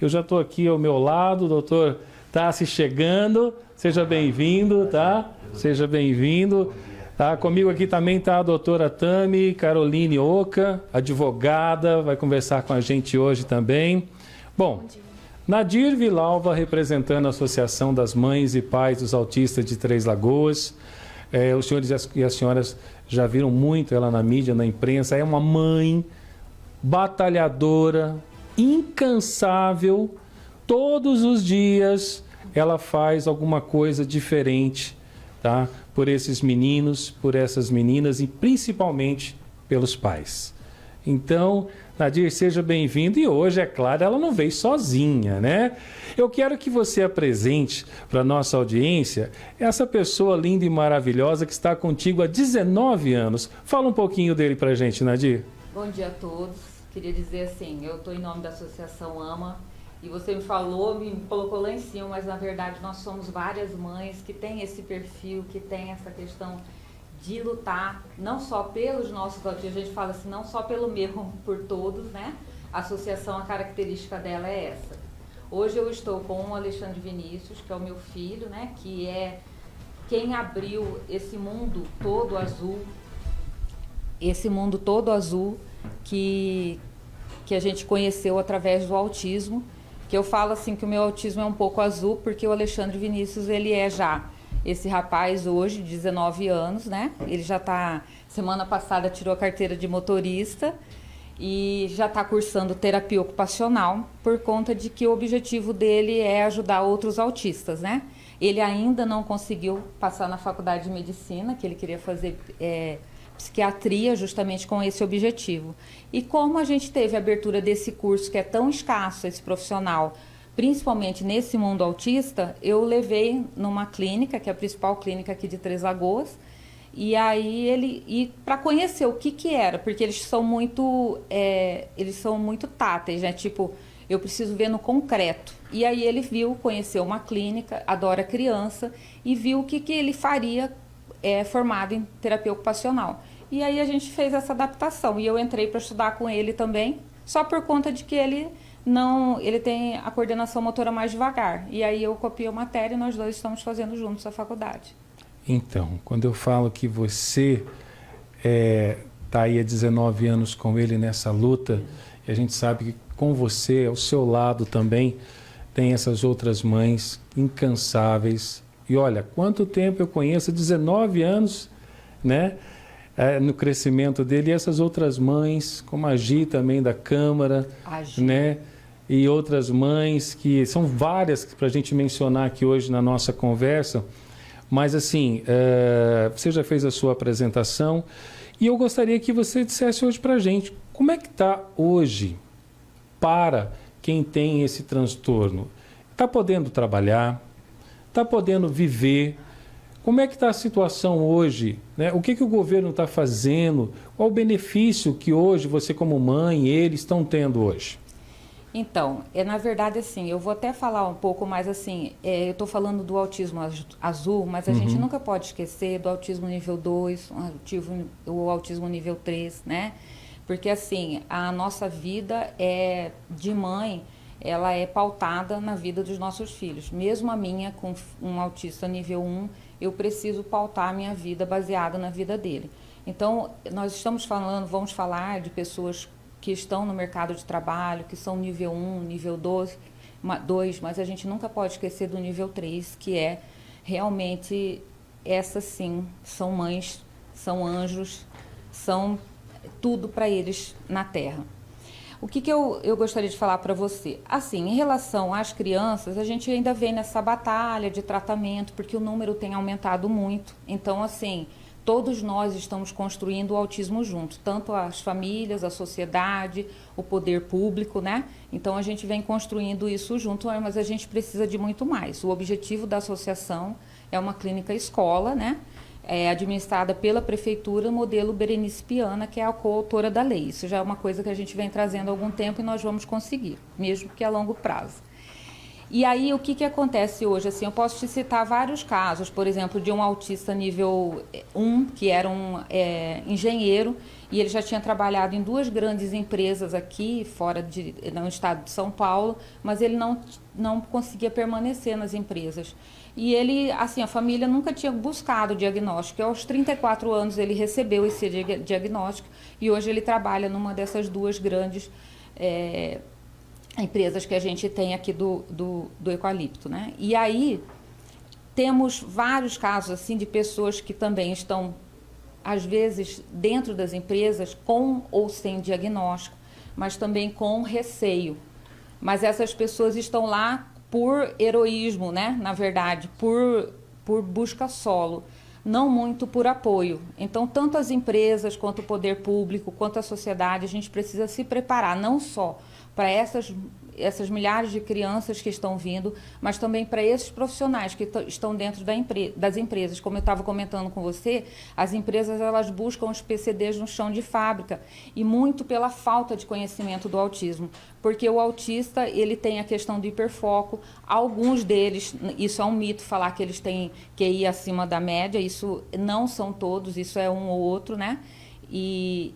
Eu já estou aqui ao meu lado, o doutor está se chegando. Seja bem-vindo, tá? Seja bem-vindo. Tá? Comigo aqui também está a doutora Tami Caroline Oca, advogada, vai conversar com a gente hoje também. Bom, Nadir Vilalva, representando a Associação das Mães e Pais dos Autistas de Três Lagoas. Os senhores e as senhoras já viram muito ela na mídia, na imprensa. É uma mãe batalhadora, incansável. Todos os dias ela faz alguma coisa diferente, tá? Por esses meninos, por essas meninas e principalmente pelos pais. Então, Nadir, seja bem-vindo. E hoje, é claro, ela não veio sozinha, né? Eu quero que você apresente para a nossa audiência essa pessoa linda e maravilhosa que está contigo há 19 anos. Fala um pouquinho dele para a gente, Nadir. Bom dia a todos. Queria dizer assim, eu estou em nome da Associação AMA e você me falou, me colocou lá em cima, mas na verdade nós somos várias mães que têm esse perfil, que têm essa questão de lutar, não só pelos nossos autistas, a gente fala assim, não só pelo meu, por todos, né? A associação, a característica dela é essa. Hoje eu estou com o Alexandre Vinícius, que é o meu filho, né? Que é quem abriu esse mundo todo azul, que a gente conheceu através do autismo, que eu falo assim que o meu autismo é um pouco azul, porque o Alexandre Vinícius, ele é já esse rapaz hoje, 19 anos, né? Ele já está, semana passada tirou a carteira de motorista e já está cursando terapia ocupacional por conta de que o objetivo dele é ajudar outros autistas, né? Ele ainda não conseguiu passar na faculdade de medicina, que ele queria fazer psiquiatria justamente com esse objetivo. E como a gente teve a abertura desse curso que é tão escasso, esse profissional, principalmente nesse mundo autista, eu levei numa clínica, que é a principal clínica aqui de Três Lagoas, e aí para conhecer o que era, porque eles são muito táteis, né? Tipo, eu preciso ver no concreto. E aí ele conheceu uma clínica, adora criança, e viu o que ele faria formado em terapia ocupacional. E aí a gente fez essa adaptação, e eu entrei para estudar com ele também, só por conta de que ele tem a coordenação motora mais devagar. E aí eu copiei a matéria e nós dois estamos fazendo juntos a faculdade. Então, quando eu falo que você está aí há 19 anos com ele nessa luta, e a gente sabe que com você, ao seu lado também, tem essas outras mães incansáveis. E olha, quanto tempo eu conheço, 19 anos, né? No crescimento dele, e essas outras mães, como a Gi também da Câmara, né? E outras mães que são várias para a gente mencionar aqui hoje na nossa conversa, mas assim, você já fez a sua apresentação e eu gostaria que você dissesse hoje para a gente, como é que está hoje para quem tem esse transtorno? Está podendo trabalhar? Está podendo viver? Como é que está a situação hoje? Né? O que o governo está fazendo? Qual o benefício que hoje você como mãe e eles estão tendo hoje? Então, na verdade, assim, eu vou até falar um pouco mais assim, eu estou falando do autismo azul, mas a gente nunca pode esquecer do autismo nível 2, o autismo nível 3, né? Porque, assim, a nossa vida de mãe, ela é pautada na vida dos nossos filhos. Mesmo a minha, com um autista nível 1, eu preciso pautar a minha vida baseada na vida dele. Então, vamos falar de pessoas que estão no mercado de trabalho, que são nível 1, nível 2, mas a gente nunca pode esquecer do nível 3, que é realmente, essas sim, são mães, são anjos, são tudo para eles na Terra. O que eu gostaria de falar para você? Assim, em relação às crianças, a gente ainda vem nessa batalha de tratamento, porque o número tem aumentado muito. Então, assim, todos nós estamos construindo o autismo juntos, tanto as famílias, a sociedade, o poder público, né? Então a gente vem construindo isso junto, mas a gente precisa de muito mais. O objetivo da associação é uma clínica escola, né? Administrada pela prefeitura, modelo Berenice Piana, que é a coautora da lei. Isso já é uma coisa que a gente vem trazendo há algum tempo e nós vamos conseguir, mesmo que a longo prazo. E aí, o que acontece hoje? Assim, eu posso te citar vários casos, por exemplo, de um autista nível 1, que era um engenheiro, e ele já tinha trabalhado em 2 grandes empresas aqui, no estado de São Paulo, mas ele não conseguia permanecer nas empresas. E ele, assim, a família nunca tinha buscado o diagnóstico. E aos 34 anos ele recebeu esse diagnóstico e hoje ele trabalha numa dessas 2 grandes empresas que a gente tem aqui do eucalipto, né? E aí temos vários casos assim de pessoas que também estão, às vezes, dentro das empresas com ou sem diagnóstico, mas também com receio. Mas essas pessoas estão lá por heroísmo, né? Na verdade, por busca solo, não muito por apoio. Então, tanto as empresas, quanto o poder público, quanto a sociedade, a gente precisa se preparar, não só para essas milhares de crianças que estão vindo, mas também para esses profissionais que estão dentro das empresas. Como eu estava comentando com você, as empresas elas buscam os PCDs no chão de fábrica e muito pela falta de conhecimento do autismo, porque o autista ele tem a questão do hiperfoco. Alguns deles, isso é um mito falar que eles têm QI acima da média, isso não são todos, isso é um ou outro, né?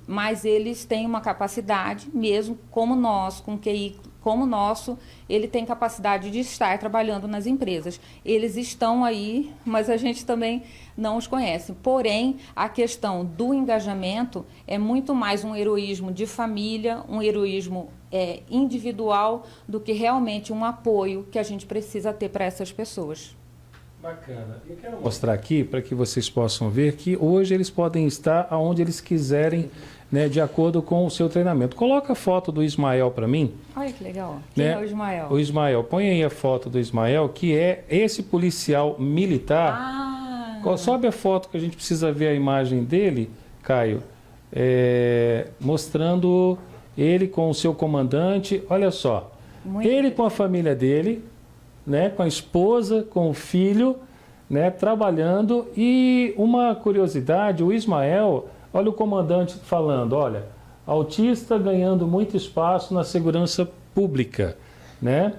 Mas eles têm uma capacidade, mesmo como nós, com QI como o nosso, ele tem capacidade de estar trabalhando nas empresas. Eles estão aí, mas a gente também não os conhece. Porém, a questão do engajamento é muito mais um heroísmo de família, um heroísmo individual, do que realmente um apoio que a gente precisa ter para essas pessoas. Bacana. Eu quero mostrar aqui para que vocês possam ver que hoje eles podem estar aonde eles quiserem, né, de acordo com o seu treinamento. Coloca a foto do Ismael para mim. Olha que legal. Quem é o Ismael? O Ismael. Põe aí a foto do Ismael, que é esse policial militar. Sobe a foto que a gente precisa ver a imagem dele, Caio. Mostrando ele com o seu comandante. Olha só. Ele com a família dele, né, com a esposa, com o filho, né, trabalhando. E uma curiosidade, o Ismael, olha o comandante falando, olha, autista ganhando muito espaço na segurança pública, né?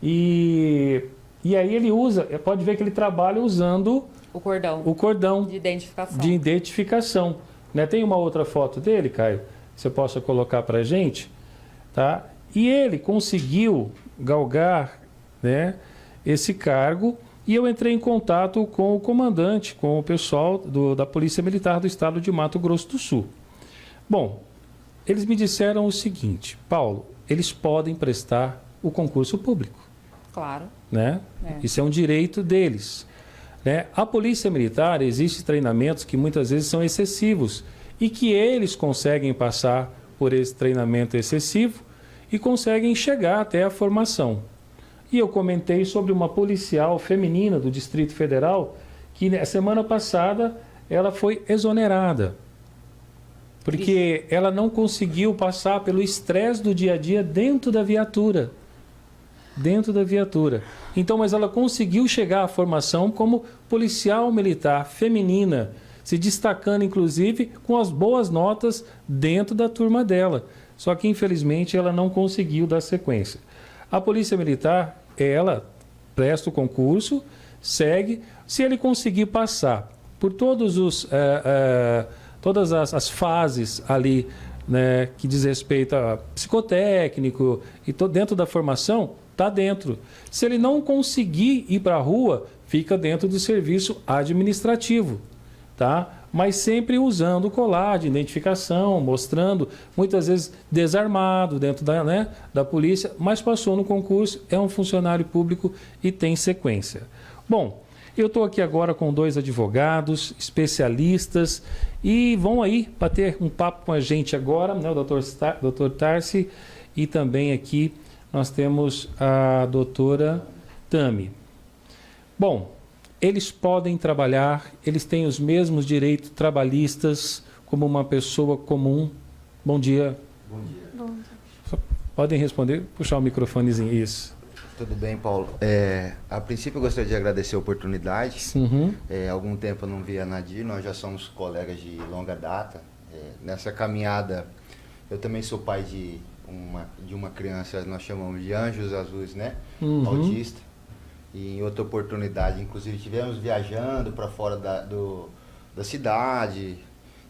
E aí ele usa, pode ver que ele trabalha usando o cordão de identificação, né? Tem uma outra foto dele, Caio, que você possa colocar para a gente, tá? E ele conseguiu galgar, né, esse cargo, e eu entrei em contato com o comandante, com o pessoal da Polícia Militar do Estado de Mato Grosso do Sul. Bom, eles me disseram o seguinte, Paulo, eles podem prestar o concurso público. Claro. Né? Isso é um direito deles. Né? A Polícia Militar, existem treinamentos que muitas vezes são excessivos e que eles conseguem passar por esse treinamento excessivo e conseguem chegar até a formação. E eu comentei sobre uma policial feminina do Distrito Federal que na semana passada ela foi exonerada. Porque ela não conseguiu passar pelo estresse do dia a dia dentro da viatura. Então, mas ela conseguiu chegar à formação como policial militar feminina, se destacando inclusive com as boas notas dentro da turma dela. Só que infelizmente ela não conseguiu dar sequência. A Polícia Militar, ela presta o concurso, segue, se ele conseguir passar por todas as fases ali, né, que diz respeito a psicotécnico e dentro da formação, está dentro. Se ele não conseguir ir para a rua, fica dentro do serviço administrativo, tá? Mas sempre usando o colar de identificação, mostrando, muitas vezes desarmado dentro da polícia, mas passou no concurso, é um funcionário público e tem sequência. Bom, eu estou aqui agora com 2 advogados, especialistas, e vão aí bater um papo com a gente agora, né, o doutor Tarci, e também aqui nós temos a doutora Tami. Bom, eles podem trabalhar, eles têm os mesmos direitos trabalhistas como uma pessoa comum. Bom dia. Bom dia. Bom dia. Podem responder, puxar o microfonezinho, isso. Tudo bem, Paulo. A princípio eu gostaria de agradecer a oportunidade. Há algum tempo eu não via a Nadir, nós já somos colegas de longa data. Nessa caminhada, eu também sou pai de uma criança, nós chamamos de Anjos Azuis, né? Autista. E em outra oportunidade, inclusive, tivemos viajando para fora da cidade,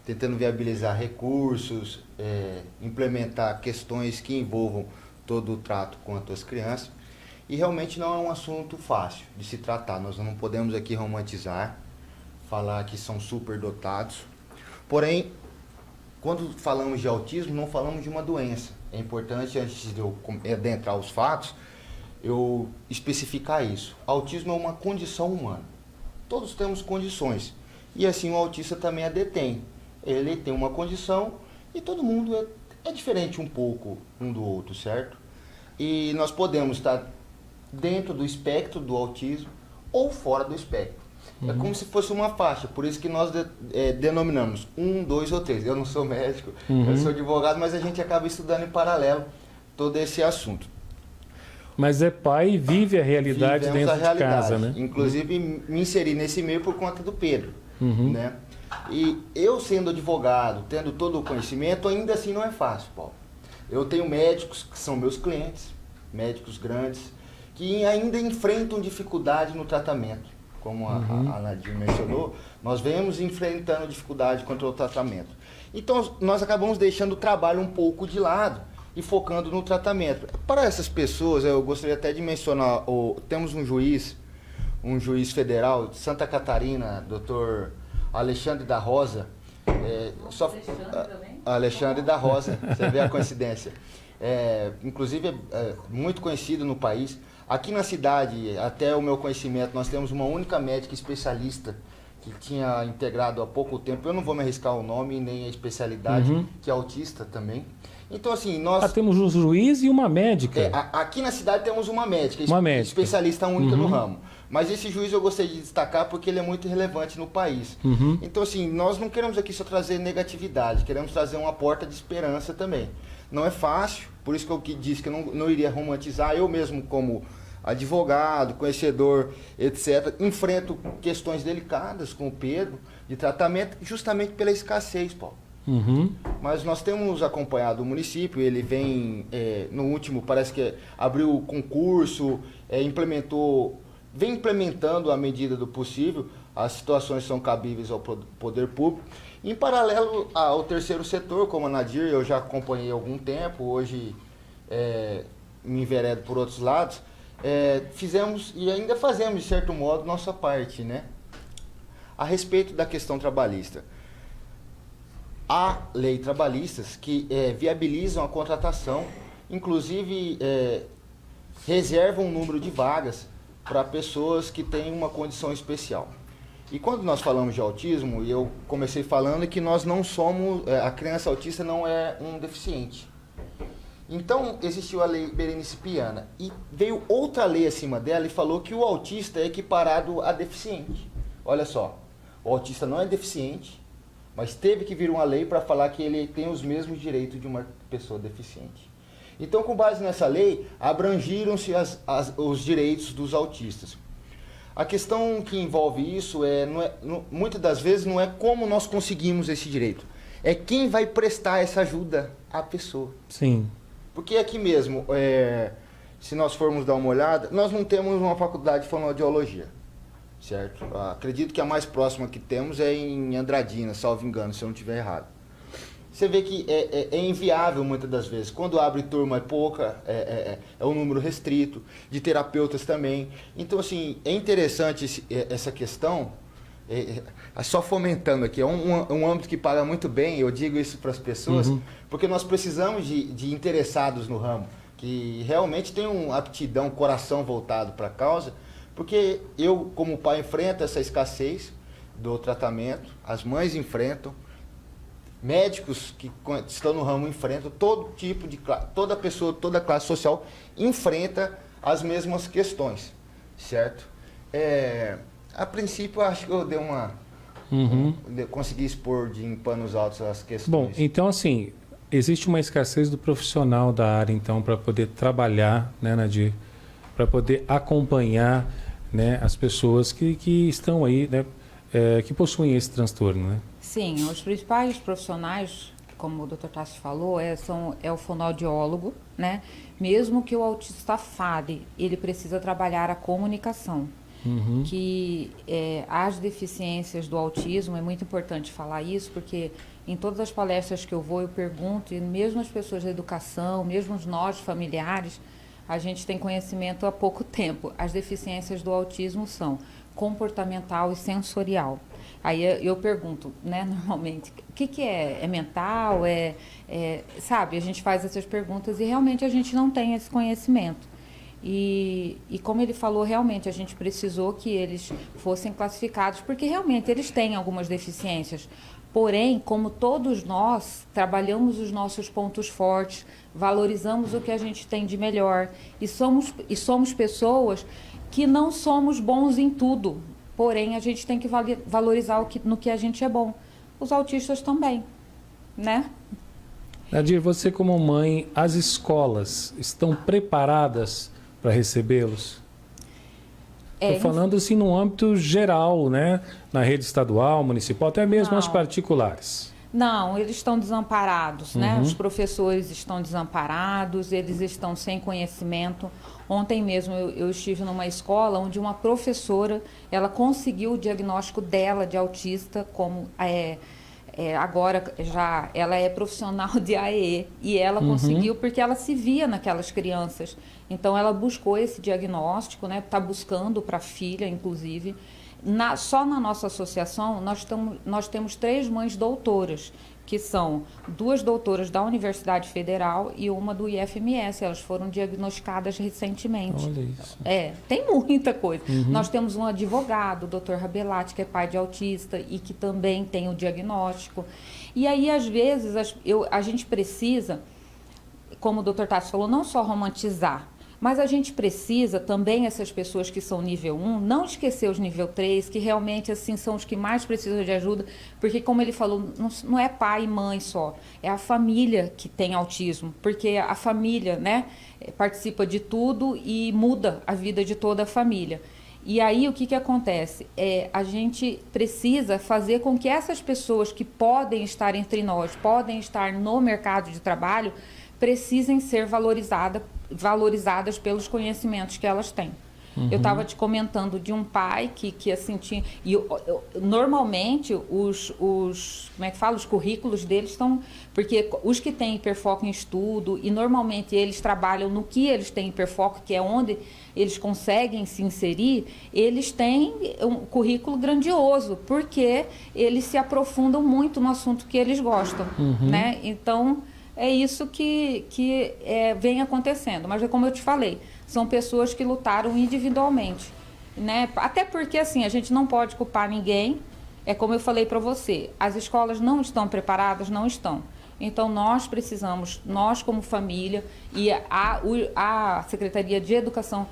tentando viabilizar recursos, implementar questões que envolvam todo o trato com as crianças. E realmente não é um assunto fácil de se tratar. Nós não podemos aqui romantizar, falar que são superdotados. Porém, quando falamos de autismo, não falamos de uma doença. É importante, antes de eu adentrar os fatos, eu especificar isso. Autismo é uma condição humana. Todos temos condições. E assim o autista também a detém. Ele tem uma condição e todo mundo é diferente um pouco um do outro, certo? E nós podemos estar dentro do espectro do autismo ou fora do espectro. É como se fosse uma faixa, por isso que nós denominamos 1, 2 ou 3. Eu não sou médico, eu sou advogado, mas a gente acaba estudando em paralelo todo esse assunto. Mas é pai e vive a realidade Vivemos dentro de casa, né? Inclusive, me inseri nesse meio por conta do Pedro, né? E eu sendo advogado, tendo todo o conhecimento, ainda assim não é fácil, Paulo. Eu tenho médicos que são meus clientes, médicos grandes, que ainda enfrentam dificuldade no tratamento. Como a Nadir mencionou, nós vemos enfrentando dificuldade contra o tratamento. Então, nós acabamos deixando o trabalho um pouco de lado e focando no tratamento. Para essas pessoas, eu gostaria até de mencionar, temos um juiz federal de Santa Catarina, Dr. Alexandre da Rosa. Alexandre da Rosa, você vê a coincidência. Inclusive, é muito conhecido no país. Aqui na cidade, até o meu conhecimento, nós temos uma única médica especialista que tinha integrado há pouco tempo, eu não vou me arriscar o nome nem a especialidade, que é autista também. Então, assim, nós... temos um juiz e uma médica. Aqui na cidade temos uma médica, especialista única no ramo. Mas esse juiz eu gostaria de destacar porque ele é muito relevante no país. Então, assim, nós não queremos aqui só trazer negatividade, queremos trazer uma porta de esperança também. Não é fácil, por isso que eu disse que eu não iria romantizar. Eu mesmo, como advogado, conhecedor, etc., enfrento questões delicadas com o Pedro de tratamento justamente pela escassez, Paulo. Mas nós temos acompanhado o município, ele vem, no último, parece que abriu o concurso, vem implementando à medida do possível, as situações são cabíveis ao poder público. Em paralelo ao terceiro setor, como a Nadir, eu já acompanhei há algum tempo, hoje me enveredo por outros lados, fizemos e ainda fazemos, de certo modo, nossa parte, né? A respeito da questão trabalhista. Há leis trabalhistas que viabilizam a contratação, inclusive reservam um número de vagas para pessoas que têm uma condição especial. E quando nós falamos de autismo, e eu comecei falando que nós não somos, a criança autista não é um deficiente. Então, existiu a lei Berenice Piana e veio outra lei acima dela e falou que o autista é equiparado a deficiente. Olha só, o autista não é deficiente, mas teve que vir uma lei para falar que ele tem os mesmos direitos de uma pessoa deficiente. Então, com base nessa lei, abrangiram-se os direitos dos autistas. A questão que envolve isso muitas das vezes não é como nós conseguimos esse direito, é quem vai prestar essa ajuda à pessoa. Sim. Porque aqui mesmo, se nós formos dar uma olhada, nós não temos uma faculdade de fonoaudiologia, certo? Acredito que a mais próxima que temos é em Andradina, salvo engano, se eu não estiver errado. Você vê que é inviável muitas das vezes. Quando abre turma é pouca, é um número restrito, de terapeutas também. Então, assim, é interessante essa questão, só fomentando aqui, é um âmbito que paga muito bem, eu digo isso para as pessoas, porque nós precisamos de interessados no ramo, que realmente tem uma aptidão, coração voltado para a causa, porque eu, como pai, enfrento essa escassez do tratamento, as mães enfrentam, médicos que estão no ramo enfrentam, toda pessoa, toda classe social enfrenta as mesmas questões, certo? A princípio, eu acho que eu dei consegui expor em panos altos as questões. Bom, então assim, existe uma escassez do profissional da área, então, para poder trabalhar, né, Nadir, para poder acompanhar, né, as pessoas que estão aí, né, que possuem esse transtorno, né? Sim, os principais profissionais como o Dr. Tássio falou, é o fonoaudiólogo, né? Mesmo que o autista fale, ele precisa trabalhar a comunicação. Que as deficiências do autismo, é muito importante falar isso, porque em todas as palestras que eu vou, eu pergunto, e mesmo as pessoas da educação, mesmo nós familiares, a gente tem conhecimento há pouco tempo. As deficiências do autismo são comportamental e sensorial. Aí eu pergunto, né, normalmente, o que é? É mental? Sabe, a gente faz essas perguntas e realmente a gente não tem esse conhecimento. E como ele falou, realmente a gente precisou que eles fossem classificados, porque realmente eles têm algumas deficiências. Porém, como todos nós, trabalhamos os nossos pontos fortes, valorizamos o que a gente tem de melhor e somos pessoas que não somos bons em tudo. Porém, a gente tem que valorizar no que a gente é bom. Os autistas também, né? Nadir, você como mãe, as escolas estão preparadas para recebê-los? Estou falando assim no âmbito geral, né? Na rede estadual, municipal, até mesmo as particulares. Não, eles estão desamparados, né? Os professores estão desamparados, eles estão sem conhecimento. Ontem mesmo eu estive numa escola onde uma professora, ela conseguiu o diagnóstico dela de autista, como agora já ela é profissional de AE e ela conseguiu porque ela se via naquelas crianças. Então ela buscou esse diagnóstico, né? Está buscando para a filha, inclusive. Só na nossa associação nós temos 3 mães doutoras, que são 2 doutoras da Universidade Federal e uma do IFMS. Elas foram diagnosticadas recentemente. Olha isso. Tem muita coisa. Nós temos um advogado, o Dr. Rabelati, que é pai de autista e que também tem o diagnóstico. E aí, às vezes, a gente precisa, como o Dr. Tássio falou, não só romantizar, mas a gente precisa também, essas pessoas que são nível 1, não esquecer os nível 3, que realmente assim são os que mais precisam de ajuda, porque como ele falou, não é pai e mãe só, é a família que tem autismo, porque a família, né, participa de tudo e muda a vida de toda a família. E aí o que acontece? A gente precisa fazer com que essas pessoas que podem estar entre nós, podem estar no mercado de trabalho, precisem ser valorizadas pelos conhecimentos que elas têm. Eu estava te comentando de um pai que assim tinha... normalmente, como é que fala? Os currículos deles estão... Porque os que têm hiperfoco em estudo, e normalmente eles trabalham no que eles têm hiperfoco, que é onde eles conseguem se inserir, eles têm um currículo grandioso, porque eles se aprofundam muito no assunto que eles gostam, né? Então... é isso que vem acontecendo. Mas é como eu te falei, são pessoas que lutaram individualmente, né? Até porque, assim, a gente não pode culpar ninguém. É como eu falei para você, as escolas não estão preparadas, não estão. Então, nós precisamos, nós como família, e a Secretaria de Educação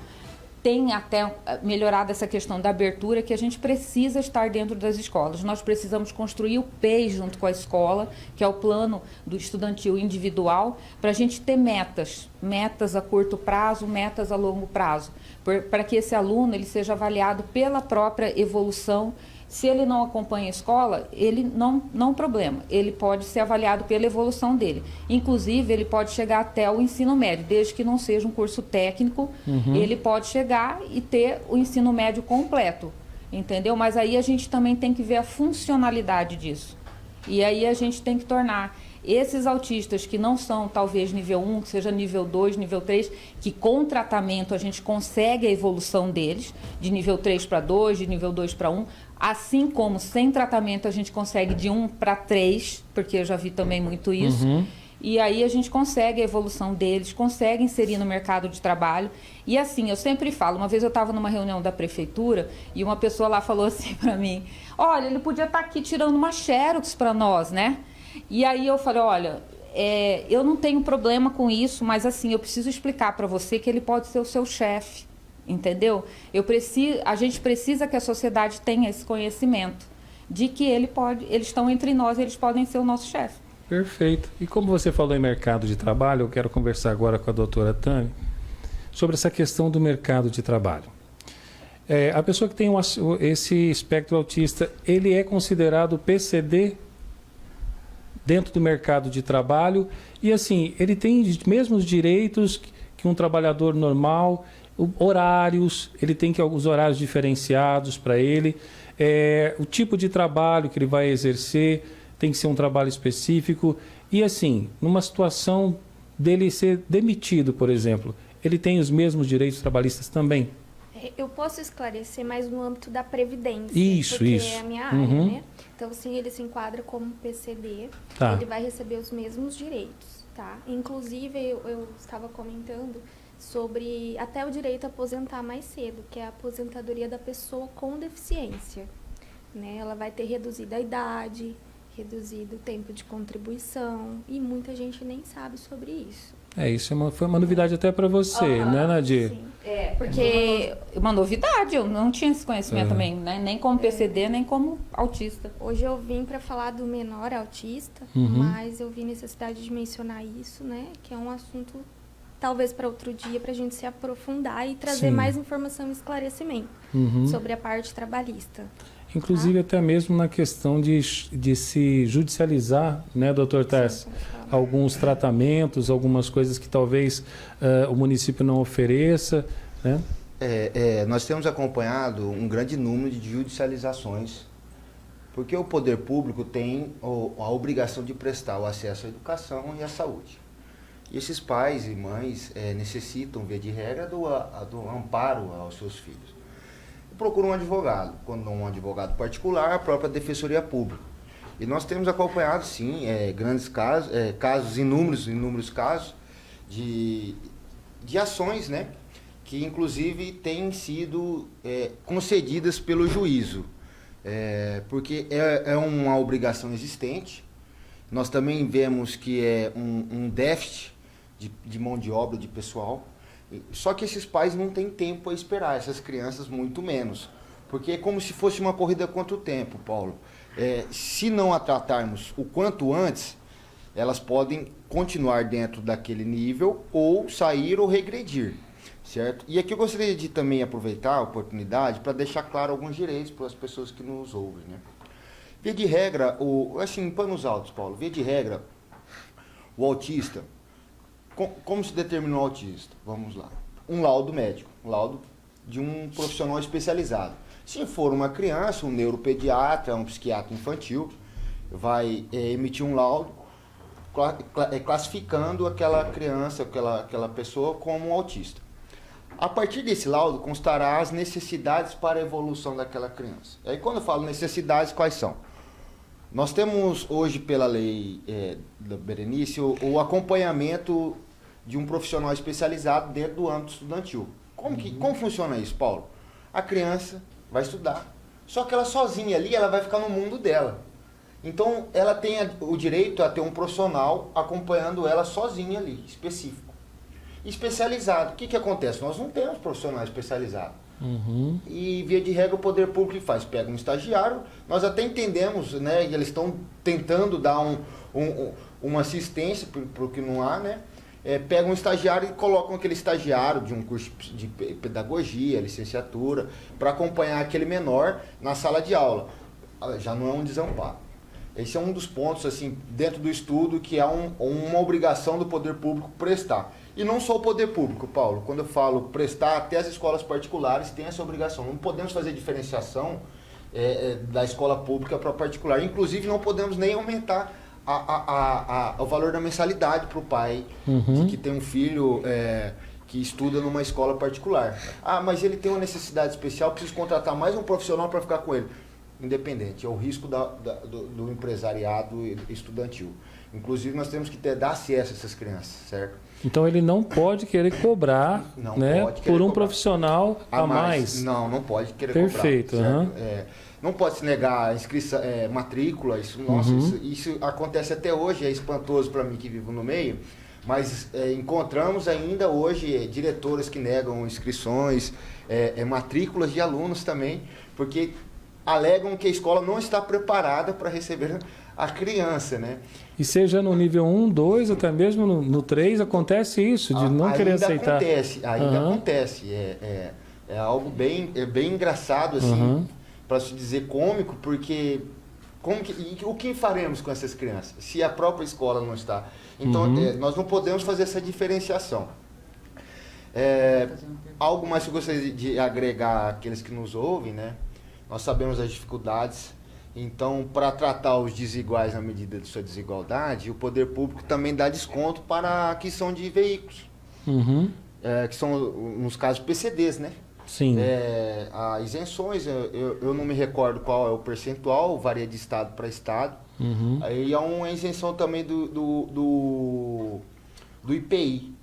tem até melhorado essa questão da abertura, que a gente precisa estar dentro das escolas. Nós precisamos construir o PEI junto com a escola, que é o plano do estudantil individual, para a gente ter metas a curto prazo, metas a longo prazo, para que esse aluno ele seja avaliado pela própria evolução. Se ele não acompanha a escola, ele não problema, ele pode ser avaliado pela evolução dele. Inclusive, ele pode chegar até o ensino médio, desde que não seja um curso técnico, ele pode chegar e ter o ensino médio completo, entendeu? Mas aí a gente também tem que ver a funcionalidade disso. E aí a gente tem que tornar esses autistas que não são talvez nível 1, que seja nível 2, nível 3, que com tratamento a gente consegue a evolução deles, de nível 3 para 2, de nível 2 para 1, assim como sem tratamento a gente consegue de 1 para 3, porque eu já vi também muito isso, e aí a gente consegue a evolução deles, consegue inserir no mercado de trabalho. E assim, eu sempre falo, uma vez eu estava numa reunião da prefeitura e uma pessoa lá falou assim para mim, olha, ele podia estar aqui tirando uma xerox para nós, né? E aí eu falei, olha, eu não tenho problema com isso, mas assim, eu preciso explicar para você que ele pode ser o seu chefe, entendeu? A gente precisa que a sociedade tenha esse conhecimento de que eles estão entre nós, eles podem ser o nosso chefe. Perfeito. E como você falou em mercado de trabalho, eu quero conversar agora com a doutora Tami sobre essa questão do mercado de trabalho. A pessoa que tem esse espectro autista, ele é considerado PCD dentro do mercado de trabalho. E assim, ele tem os mesmos direitos que um trabalhador normal, horários, ele tem que alguns horários diferenciados para ele. O tipo de trabalho que ele vai exercer tem que ser um trabalho específico. E assim, numa situação dele ser demitido, por exemplo, ele tem os mesmos direitos trabalhistas também? Eu posso esclarecer mais no âmbito da Previdência. Isso, porque isso. é a minha área, né? Então, sim, ele se enquadra como PCD. Tá. Ele vai receber os mesmos direitos, tá? Inclusive, eu estava comentando sobre até o direito a aposentar mais cedo, que é a aposentadoria da pessoa com deficiência, né? Ela vai ter reduzida a idade, reduzido o tempo de contribuição, e muita gente nem sabe sobre isso. Isso foi uma novidade até para você, né, Nadir? Sim. Porque uma novidade, eu não tinha esse conhecimento também, né? Nem como PCD, nem como autista. Hoje eu vim para falar do menor autista, mas eu vi necessidade de mencionar isso, né? Que é um assunto talvez para outro dia, para a gente se aprofundar e trazer mais informação e esclarecimento sobre a parte trabalhista. Inclusive até mesmo na questão de se judicializar, né, doutor Tess? Alguns tratamentos, algumas coisas que talvez o município não ofereça, né? Nós temos acompanhado um grande número de judicializações, porque o poder público tem a obrigação de prestar o acesso à educação e à saúde. E esses pais e mães necessitam, via de regra, do amparo aos seus filhos. Procuram um advogado, quando não um advogado particular, a própria Defensoria Pública. E nós temos acompanhado, sim, grandes casos, inúmeros casos de ações, né, que inclusive têm sido concedidas pelo juízo, porque é uma obrigação existente. Nós também vemos que é um déficit de mão de obra, de pessoal. Só que esses pais não têm tempo a esperar, essas crianças muito menos. Porque é como se fosse uma corrida contra o tempo, Paulo. Se não a tratarmos o quanto antes, elas podem continuar dentro daquele nível ou sair ou regredir, certo? E aqui eu gostaria de também aproveitar a oportunidade para deixar claro alguns direitos para as pessoas que nos ouvem, né? Via de regra, assim, panos altos, Paulo, via de regra, o autista... Como se determina o autista? Vamos lá. Um laudo médico, um laudo de um profissional especializado. Se for uma criança, um neuropediatra, um psiquiatra infantil, vai emitir um laudo classificando aquela criança, aquela pessoa como um autista. A partir desse laudo constará as necessidades para a evolução daquela criança. E aí quando eu falo necessidades, quais são? Nós temos hoje, pela lei da Berenice, o acompanhamento de um profissional especializado dentro do âmbito estudantil. Como funciona isso, Paulo? A criança vai estudar, só que ela sozinha ali, ela vai ficar no mundo dela. Então, ela tem o direito a ter um profissional acompanhando ela sozinha ali, específico. Especializado. O que acontece? Nós não temos profissional especializado. E, via de regra, o poder público faz. Pega um estagiário, nós até entendemos, né, e eles estão tentando dar uma assistência para o que não há, né? Pegam um estagiário e colocam aquele estagiário de um curso de pedagogia, licenciatura, para acompanhar aquele menor na sala de aula. Já não é um desamparo. Esse é um dos pontos, assim, dentro do estudo, que há uma obrigação do poder público prestar. E não só o poder público, Paulo. Quando eu falo prestar, até as escolas particulares têm essa obrigação. Não podemos fazer diferenciação da escola pública para a particular. Inclusive, não podemos nem aumentar o valor da mensalidade para o pai que tem um filho que estuda numa escola particular. Mas ele tem uma necessidade especial, preciso contratar mais um profissional para ficar com ele. Independente, é o risco do empresariado estudantil. Inclusive, nós temos que dar acesso a essas crianças, certo? Então, ele não pode querer cobrar, por um profissional a mais. Não pode querer Perfeito, cobrar. Perfeito. Não pode se negar a inscrição, matrícula. Isso acontece até hoje, é espantoso para mim que vivo no meio. Mas encontramos ainda hoje diretoras que negam inscrições, matrículas de alunos também, porque alegam que a escola não está preparada para receber a criança, né? E seja no nível 1, 2, até mesmo no 3, acontece isso, de não querer aceitar. Ainda acontece. É algo bem engraçado, assim, para se dizer cômico, porque O que faremos com essas crianças, se a própria escola não está? Então, nós não podemos fazer essa diferenciação. Algo mais que eu gostaria de agregar àqueles que nos ouvem, né? Nós sabemos as dificuldades, então, para tratar os desiguais na medida de sua desigualdade, o poder público também dá desconto para a aquisição de veículos, que são, nos casos, PCDs, né? Sim. As isenções, eu não me recordo qual é o percentual, varia de estado para estado. Aí há uma isenção também do IPI,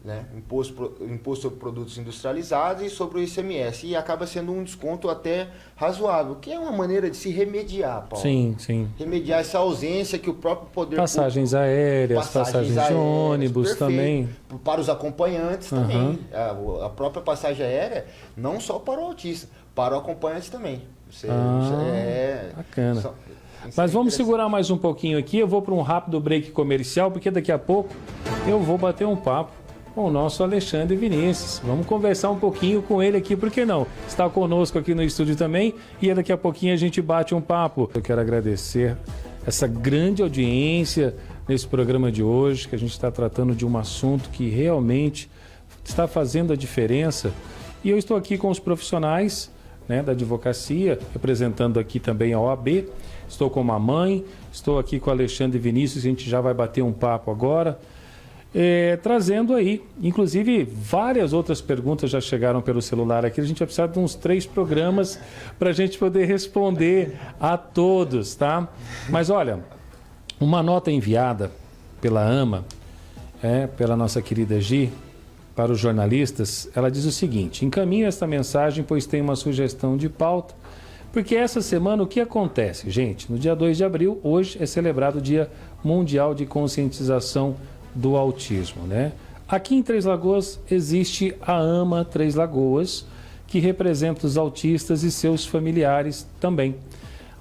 né? Imposto sobre produtos industrializados e sobre o ICMS. E acaba sendo um desconto até razoável, que é uma maneira de se remediar, Paulo. Sim. Remediar essa ausência que o próprio poder passagens público... aéreas, passagens de ônibus, perfeito, também. Para os acompanhantes também. A própria passagem aérea, não só para o autista, para o acompanhante também. Bacana. Mas vamos segurar mais um pouquinho aqui. Eu vou para um rápido break comercial, porque daqui a pouco eu vou bater um papo com o nosso Alexandre Vinícius. Vamos conversar um pouquinho com ele aqui, por que não? Está conosco aqui no estúdio também e daqui a pouquinho a gente bate um papo. Eu quero agradecer essa grande audiência nesse programa de hoje, que a gente está tratando de um assunto que realmente está fazendo a diferença. E eu estou aqui com os profissionais, né, da advocacia, representando aqui também a OAB. Estou com a mãe, estou aqui com o Alexandre Vinícius, a gente já vai bater um papo agora. Trazendo aí, inclusive várias outras perguntas já chegaram pelo celular aqui, a gente vai precisar de uns 3 programas para a gente poder responder a todos, tá? Mas olha, uma nota enviada pela AMA, pela nossa querida Gi, para os jornalistas, ela diz o seguinte: encaminho esta mensagem pois tem uma sugestão de pauta, porque essa semana o que acontece, gente? No dia 2 de abril, hoje é celebrado o Dia Mundial de Conscientização do Autismo, né? Aqui em Três Lagoas existe a AMA Três Lagoas, que representa os autistas e seus familiares também.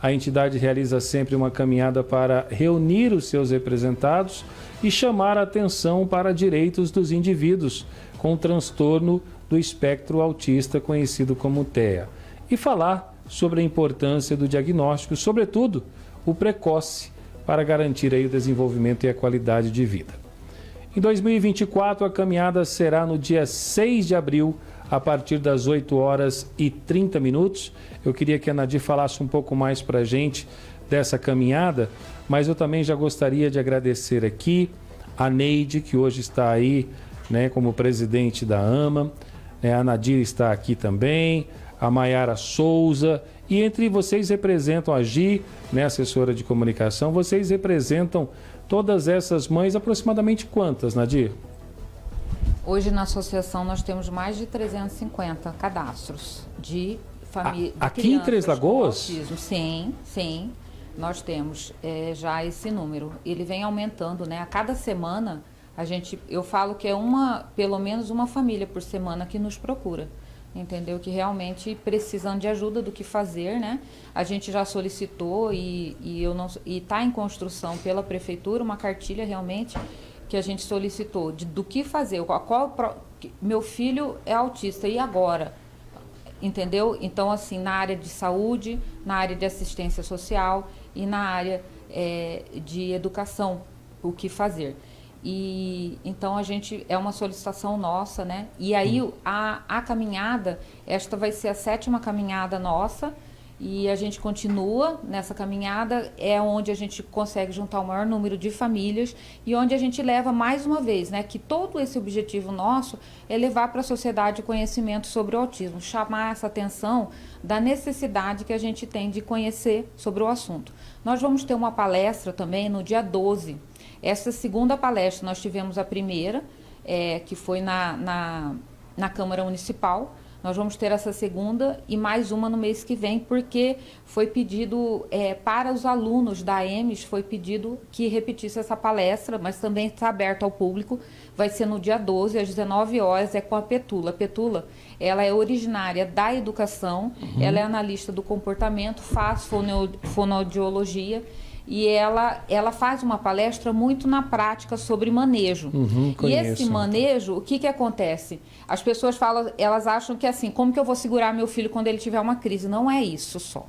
A entidade realiza sempre uma caminhada para reunir os seus representados e chamar a atenção para direitos dos indivíduos com transtorno do espectro autista, conhecido como TEA, e falar sobre a importância do diagnóstico, sobretudo o precoce, para garantir aí o desenvolvimento e a qualidade de vida. Em 2024, a caminhada será no dia 6 de abril, a partir das 8h30. Eu queria que a Nadir falasse um pouco mais para a gente dessa caminhada, mas eu também já gostaria de agradecer aqui a Neide, que hoje está aí, né, como presidente da AMA, a Nadir está aqui também, a Maiara Souza, e entre vocês representam a Gi, né, assessora de comunicação, vocês representam todas essas mães, aproximadamente quantas, Nadir? Hoje na associação nós temos mais de 350 cadastros de família. Aqui em Três Lagoas? Sim, nós temos já esse número. Ele vem aumentando, né? A cada semana eu falo que é pelo menos uma família por semana que nos procura. Entendeu? Que realmente precisam de ajuda do que fazer, né? A gente já solicitou e está em construção pela prefeitura uma cartilha realmente que a gente solicitou do que fazer. Meu filho é autista, e agora? Entendeu? Então, assim, na área de saúde, na área de assistência social e na área de educação, o que fazer. E então é uma solicitação nossa, né? E aí a caminhada, esta vai ser a 7ª caminhada nossa, e a gente continua nessa caminhada, é onde a gente consegue juntar o maior número de famílias e onde a gente leva mais uma vez, né? Que todo esse objetivo nosso é levar para a sociedade o conhecimento sobre o autismo, chamar essa atenção da necessidade que a gente tem de conhecer sobre o assunto. Nós vamos ter uma palestra também no dia 12. Essa segunda palestra, nós tivemos a primeira, que foi na Câmara Municipal. Nós vamos ter essa segunda e mais uma no mês que vem, porque foi pedido para os alunos da EMES, foi pedido que repetisse essa palestra, mas também está aberto ao público. Vai ser no dia 12, às 19 horas, com a Petula. A Petula, ela é originária da educação, ela é analista do comportamento, faz fonoaudiologia, e ela faz uma palestra muito na prática sobre manejo. E esse manejo, o que acontece? As pessoas falam, elas acham que assim, como que eu vou segurar meu filho quando ele tiver uma crise? Não é isso só.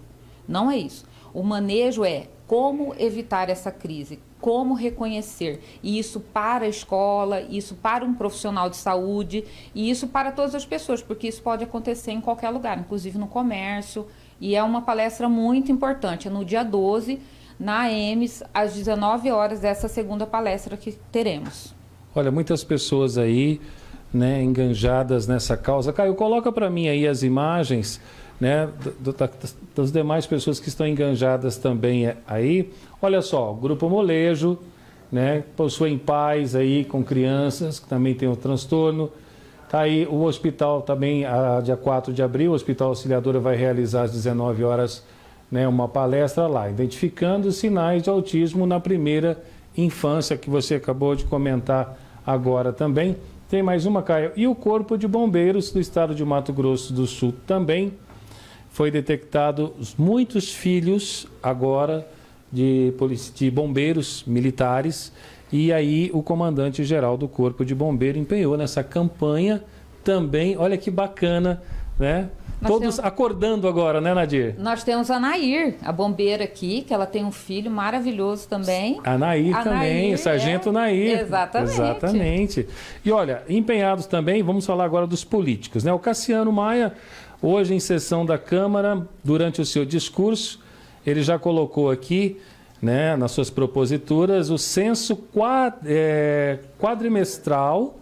Não é isso. O manejo é como evitar essa crise, como reconhecer. E isso para a escola, isso para um profissional de saúde, e isso para todas as pessoas, porque isso pode acontecer em qualquer lugar, inclusive no comércio. E é uma palestra muito importante, é no dia 12, na AEMS, às 19 horas, essa segunda palestra que teremos. Olha, muitas pessoas aí, né, enganjadas nessa causa. Caio, coloca para mim aí as imagens, né, das demais pessoas que estão enganjadas também aí. Olha só, o Grupo Molejo, né, possuem pais aí com crianças que também têm o transtorno. Tá aí o hospital também, dia 4 de abril, o Hospital Auxiliadora vai realizar às 19 horas, né, uma palestra lá, identificando os sinais de autismo na primeira infância, que você acabou de comentar agora também. Tem mais uma, Caio. E o Corpo de Bombeiros do Estado de Mato Grosso do Sul também foi detectado muitos filhos agora de bombeiros militares. E aí o comandante-geral do Corpo de Bombeiro empenhou nessa campanha também. Olha que bacana, né? Todos acordando agora, né, Nadir? Nós temos a Nair, a bombeira aqui, que ela tem um filho maravilhoso também. A Nair também, o Sargento Nair. Exatamente. E olha, empenhados também, vamos falar agora dos políticos, né? O Cassiano Maia, hoje em sessão da Câmara, durante o seu discurso, ele já colocou aqui, né, nas suas proposituras, o censo quadrimestral,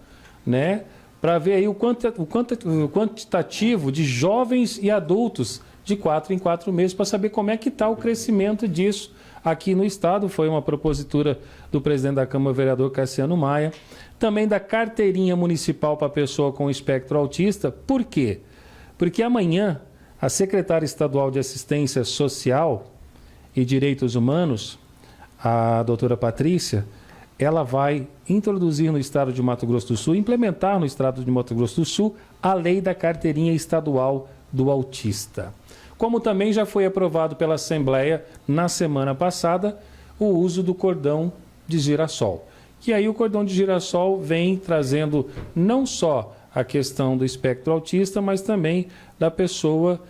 né, para ver aí o quantitativo de jovens e adultos de 4 em 4 meses, para saber como é que está o crescimento disso aqui no Estado. Foi uma propositura do presidente da Câmara, o vereador Cassiano Maia. Também da carteirinha municipal para pessoa com espectro autista. Por quê? Porque amanhã a secretária estadual de Assistência Social e Direitos Humanos, a doutora Patrícia, ela vai introduzir no Estado de Mato Grosso do Sul, implementar no Estado de Mato Grosso do Sul, a lei da carteirinha estadual do autista. Como também já foi aprovado pela Assembleia na semana passada, o uso do cordão de girassol. Que aí o cordão de girassol vem trazendo não só a questão do espectro autista, mas também da pessoa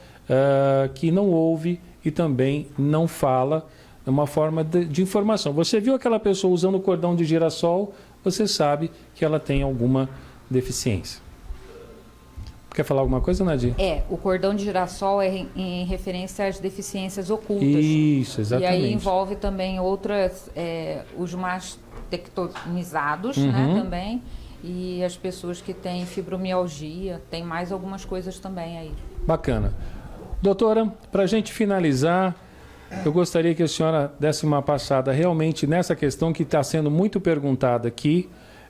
que não ouve e também não fala, uma forma de informação. Você viu aquela pessoa usando o cordão de girassol, você sabe que ela tem alguma deficiência. Quer falar alguma coisa, Nadir? O cordão de girassol é em referência às deficiências ocultas. Isso, exatamente. E aí envolve também outras, os mastectomizados, né, também, e as pessoas que têm fibromialgia, tem mais algumas coisas também aí. Bacana. Doutora, para a gente finalizar, eu gostaria que a senhora desse uma passada realmente nessa questão que está sendo muito perguntada aqui,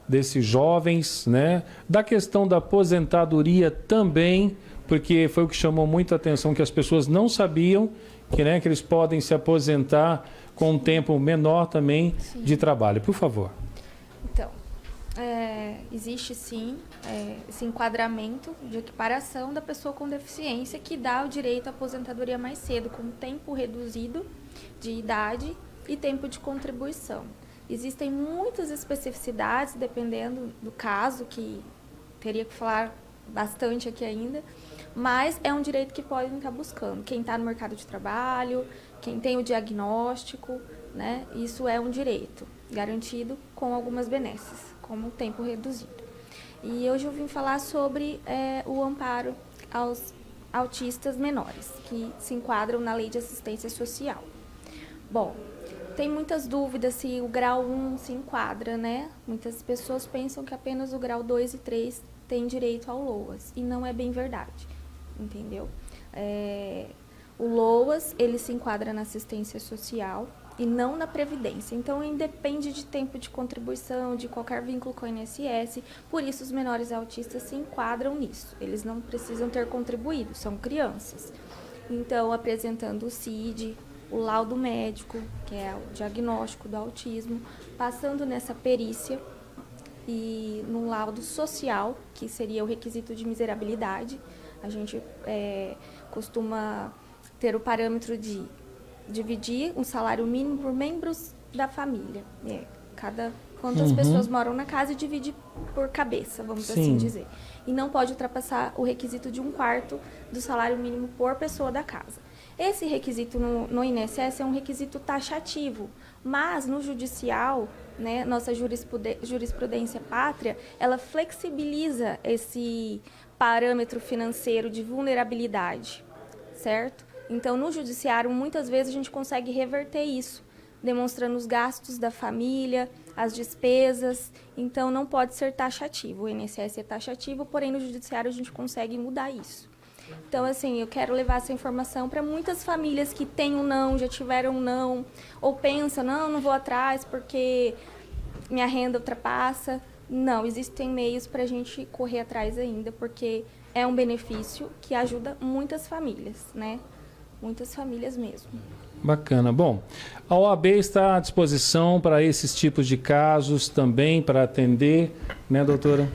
desses jovens, né? Da questão da aposentadoria também, porque foi o que chamou muito a atenção, que as pessoas não sabiam que, né, que eles podem se aposentar com um tempo menor também de trabalho. Por favor. Então, existe sim esse enquadramento de equiparação da pessoa com deficiência que dá o direito à aposentadoria mais cedo, com tempo reduzido de idade e tempo de contribuição. Existem muitas especificidades, dependendo do caso, que teria que falar bastante aqui ainda, mas é um direito que podem estar buscando. Quem está no mercado de trabalho, quem tem o diagnóstico, né, isso é um direito garantido com algumas benesses, como o tempo reduzido. E hoje eu vim falar sobre o amparo aos autistas menores, que se enquadram na Lei de Assistência Social. Bom, tem muitas dúvidas se o grau 1 se enquadra, né? Muitas pessoas pensam que apenas o grau 2 e 3 têm direito ao LOAS, e não é bem verdade, entendeu? O LOAS, ele se enquadra na assistência social e não na previdência, então independe de tempo de contribuição, de qualquer vínculo com o INSS, por isso os menores autistas se enquadram nisso, eles não precisam ter contribuído, são crianças. Então, apresentando o CID, o laudo médico, que é o diagnóstico do autismo, passando nessa perícia e no laudo social, que seria o requisito de miserabilidade. A gente costuma ter o parâmetro de dividir um salário mínimo por membros da família. Quantas pessoas moram na casa e divide por cabeça, vamos assim dizer. E não pode ultrapassar o requisito de 1/4 do salário mínimo por pessoa da casa. Esse requisito no INSS é um requisito taxativo, mas no judicial, né, nossa jurisprudência pátria, ela flexibiliza esse parâmetro financeiro de vulnerabilidade, certo? Então, no judiciário, muitas vezes a gente consegue reverter isso, demonstrando os gastos da família, as despesas. Então, não pode ser taxativo. O INSS é taxativo, porém, no judiciário a gente consegue mudar isso. Então, assim, eu quero levar essa informação para muitas famílias que têm um não, já tiveram um não, ou pensam, não vou atrás porque minha renda ultrapassa. Não, existem meios para a gente correr atrás ainda, porque é um benefício que ajuda muitas famílias, né? Muitas famílias mesmo. Bacana. Bom, a OAB está à disposição para esses tipos de casos também, para atender, né, doutora?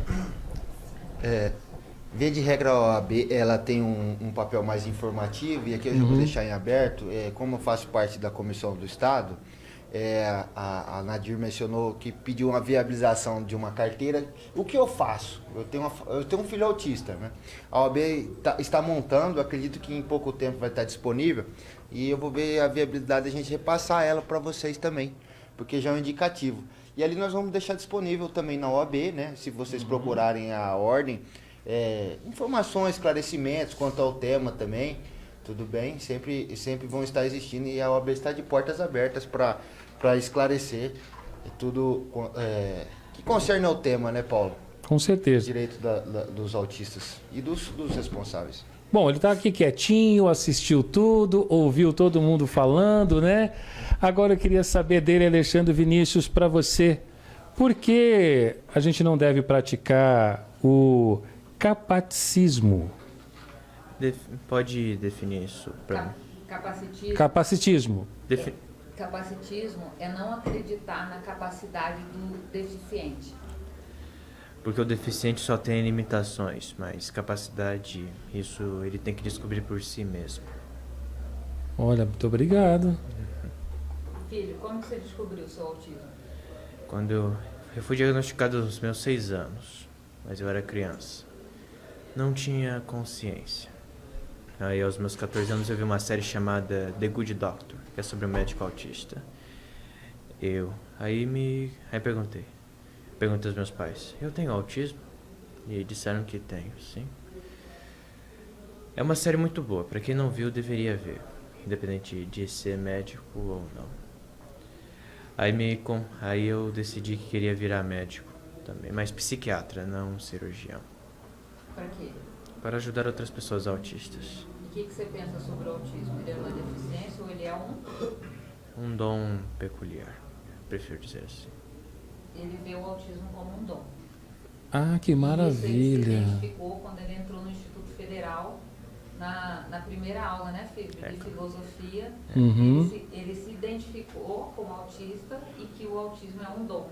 Via de regra, a OAB ela tem um papel mais informativo, e aqui eu já vou deixar em aberto. Como eu faço parte da Comissão do Estado, a Nadir mencionou que pediu uma viabilização de uma carteira. O que eu faço? Eu tenho um filho autista, né? A OAB está montando, acredito que em pouco tempo vai estar disponível, e eu vou ver a viabilidade da gente repassar ela para vocês também, porque já é um indicativo. E ali nós vamos deixar disponível também na OAB, né? Se vocês procurarem a ordem, informações, esclarecimentos quanto ao tema também, tudo bem, sempre vão estar existindo, e a OAB está de portas abertas para esclarecer tudo que concerne ao tema, né, Paulo? Com certeza. Direito dos autistas e dos responsáveis. Bom, ele está aqui quietinho, assistiu tudo, ouviu todo mundo falando, né? Agora eu queria saber dele, Alexandre Vinícius, para você, por que a gente não deve praticar o capacitismo? Pode definir isso para mim? Capacitismo. Capacitismo é não acreditar na capacidade do deficiente. Porque o deficiente só tem limitações, mas capacidade, isso ele tem que descobrir por si mesmo. Olha, muito obrigado. Filho, como você descobriu o seu autismo? Quando eu fui diagnosticado aos meus 6 anos, mas eu era criança. Não tinha consciência. Aí aos meus 14 anos eu vi uma série chamada The Good Doctor, que é sobre um médico autista. Aí perguntei aos meus pais, eu tenho autismo? E disseram que tenho, sim. É uma série muito boa, pra quem não viu deveria ver, independente de ser médico ou não. Aí eu decidi que queria virar médico também, mas psiquiatra, não cirurgião. Para quê? Para ajudar outras pessoas autistas. E o que você pensa sobre o autismo? Ele é uma deficiência ou ele é Um dom peculiar, prefiro dizer assim. Ele vê o autismo como um dom. Ah, que maravilha. Isso ele se identificou quando ele entrou no Instituto Federal, na primeira aula, né, Felipe, de filosofia. Ele se identificou como autista e que o autismo é um dom.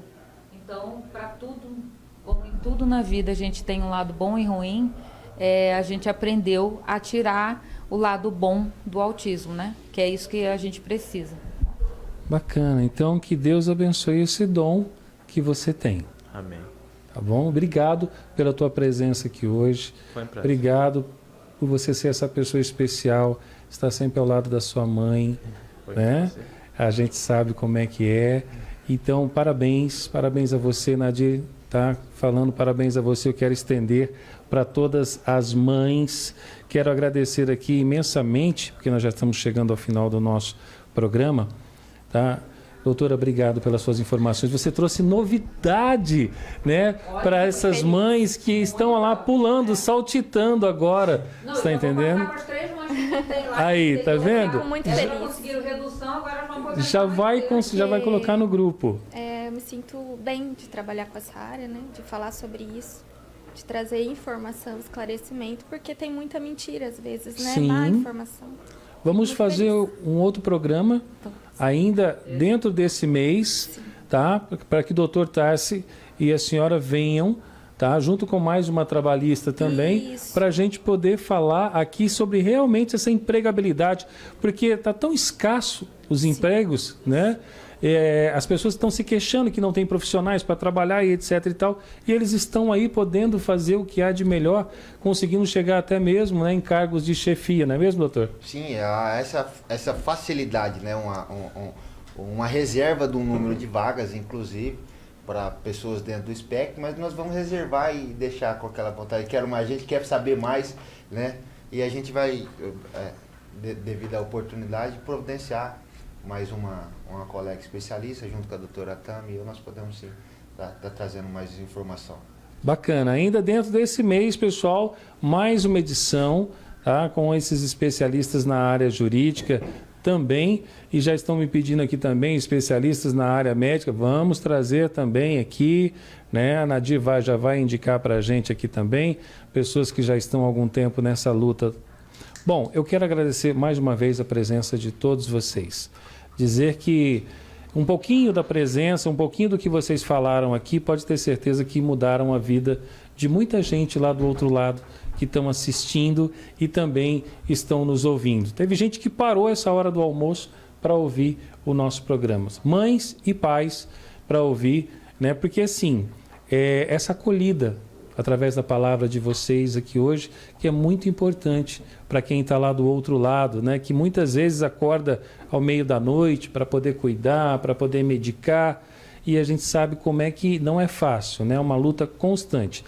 Então, para tudo, como em tudo na vida a gente tem um lado bom e ruim, a gente aprendeu a tirar o lado bom do autismo, né? Que é isso que a gente precisa. Bacana. Então, que Deus abençoe esse dom que você tem. Amém. Tá bom? Obrigado pela tua presença aqui hoje. Foi um prazer. Obrigado por você ser essa pessoa especial, estar sempre ao lado da sua mãe, né? A gente sabe como é que é. Então, parabéns a você, Nadir, tá falando parabéns a você. Eu quero estender para todas as mães. Quero agradecer aqui imensamente, porque nós já estamos chegando ao final do nosso programa, tá? Doutora, obrigado pelas suas informações. Você trouxe novidade, né, para essas mães que estão lá pulando, saltitando agora. Você está entendendo? Aí, tá vendo? Muito Elas feliz. conseguiram redução, agora vão poder Já vai colocar no grupo. Eu me sinto bem de trabalhar com essa área, né? De falar sobre isso, de trazer informação, esclarecimento, porque tem muita mentira às vezes, né? Sim. Má informação. Vamos fazer um outro programa ainda dentro desse mês, tá? Para que o doutor Tarsi e a senhora venham, tá? Junto com mais uma trabalhista também, para a gente poder falar aqui sobre realmente essa empregabilidade, porque está tão escasso os empregos, né? as pessoas estão se queixando que não tem profissionais para trabalhar e etc e tal, e eles estão aí podendo fazer o que há de melhor, conseguindo chegar até mesmo, né, em cargos de chefia, não é mesmo, doutor? Sim, essa facilidade, né? Uma reserva de um número de vagas, inclusive, para pessoas dentro do espectro, mas nós vamos reservar e deixar com aquela vontade. Quero mais, a gente quer saber mais, né? E a gente vai, devido à oportunidade, providenciar mais uma colega especialista, junto com a doutora Tami, e nós podemos sim estar trazendo mais informação. Bacana. Ainda dentro desse mês, pessoal, mais uma edição, tá, com esses especialistas na área jurídica também, e já estão me pedindo aqui também especialistas na área médica. Vamos trazer também aqui, né? A Nadir já vai indicar para a gente aqui também, pessoas que já estão há algum tempo nessa luta. Bom, eu quero agradecer mais uma vez a presença de todos vocês. Dizer que um pouquinho da presença, um pouquinho do que vocês falaram aqui, pode ter certeza que mudaram a vida de muita gente lá do outro lado, que estão assistindo e também estão nos ouvindo. Teve gente que parou essa hora do almoço para ouvir o nosso programa. Mães e pais para ouvir, né? Porque assim, essa acolhida através da palavra de vocês aqui hoje, que é muito importante para quem está lá do outro lado, né? Que muitas vezes acorda ao meio da noite para poder cuidar, para poder medicar, e a gente sabe como é que não é fácil, né? É uma luta constante.